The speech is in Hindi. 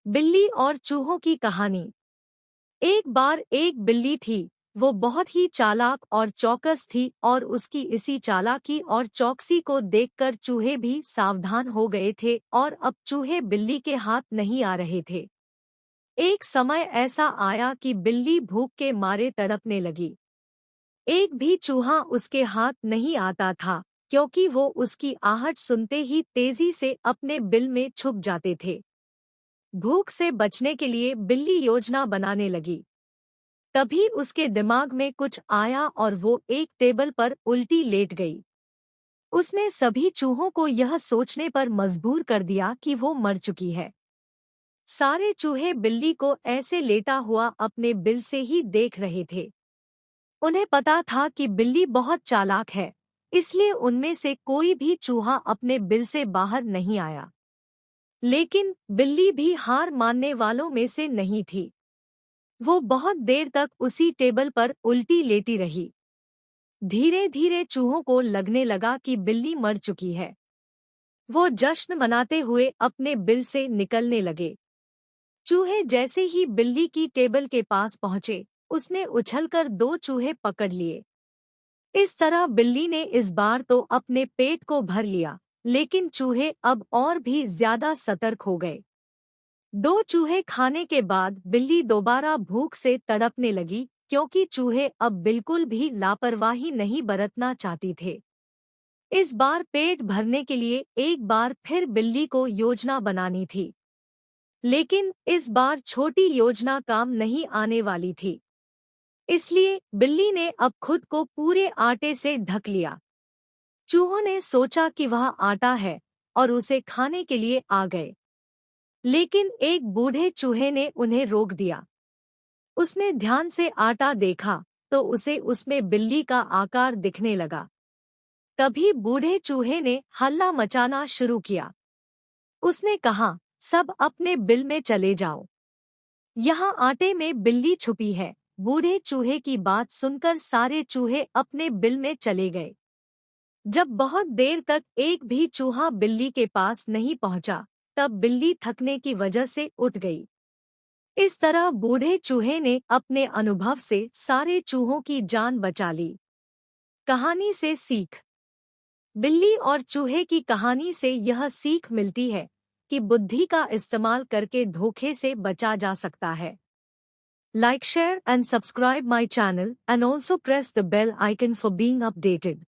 बिल्ली और चूहों की कहानी। एक बार एक बिल्ली थी। वो बहुत ही चालाक और चौकस थी और उसकी इसी चालाकी और चौकसी को देखकर चूहे भी सावधान हो गए थे और अब चूहे बिल्ली के हाथ नहीं आ रहे थे। एक समय ऐसा आया कि बिल्ली भूख के मारे तड़पने लगी। एक भी चूहा उसके हाथ नहीं आता था, क्योंकि वो उसकी आहट सुनते ही तेजी से अपने बिल में छुप जाते थे। भूख से बचने के लिए बिल्ली योजना बनाने लगी। तभी उसके दिमाग में कुछ आया और वो एक टेबल पर उल्टी लेट गई। उसने सभी चूहों को यह सोचने पर मजबूर कर दिया कि वो मर चुकी है। सारे चूहे बिल्ली को ऐसे लेटा हुआ अपने बिल से ही देख रहे थे। उन्हें पता था कि बिल्ली बहुत चालाक है, इसलिए उनमें से कोई भी चूहा अपने बिल से बाहर नहीं आया। लेकिन बिल्ली भी हार मानने वालों में से नहीं थी। वो बहुत देर तक उसी टेबल पर उल्टी लेटी रही। धीरे धीरे चूहों को लगने लगा कि बिल्ली मर चुकी है। वो जश्न मनाते हुए अपने बिल से निकलने लगे। चूहे जैसे ही बिल्ली की टेबल के पास पहुंचे, उसने उछलकर दो चूहे पकड़ लिए। इस तरह बिल्ली ने इस बार तो अपने पेट को भर लिया, लेकिन चूहे अब और भी ज्यादा सतर्क हो गए। दो चूहे खाने के बाद बिल्ली दोबारा भूख से तड़पने लगी, क्योंकि चूहे अब बिल्कुल भी लापरवाही नहीं बरतना चाहती थे। इस बार पेट भरने के लिए एक बार फिर बिल्ली को योजना बनानी थी। लेकिन इस बार छोटी योजना काम नहीं आने वाली थी। इसलिए बिल्ली ने अब खुद को पूरे आटे से ढक लिया। चूहों ने सोचा कि वह आटा है और उसे खाने के लिए आ गए। लेकिन एक बूढ़े चूहे ने उन्हें रोक दिया। उसने ध्यान से आटा देखा तो उसे उसमें बिल्ली का आकार दिखने लगा। तभी बूढ़े चूहे ने हल्ला मचाना शुरू किया। उसने कहा, सब अपने बिल में चले जाओ। यहाँ आटे में बिल्ली छुपी है। बूढ़े चूहे की बात सुनकर सारे चूहे अपने बिल में चले गए। जब बहुत देर तक एक भी चूहा बिल्ली के पास नहीं पहुंचा, तब बिल्ली थकने की वजह से उठ गई। इस तरह बूढ़े चूहे ने अपने अनुभव से सारे चूहों की जान बचा ली। कहानी से सीख। बिल्ली और चूहे की कहानी से यह सीख मिलती है कि बुद्धि का इस्तेमाल करके धोखे से बचा जा सकता है। Like, share and subscribe my channel and also press the bell icon for being updated.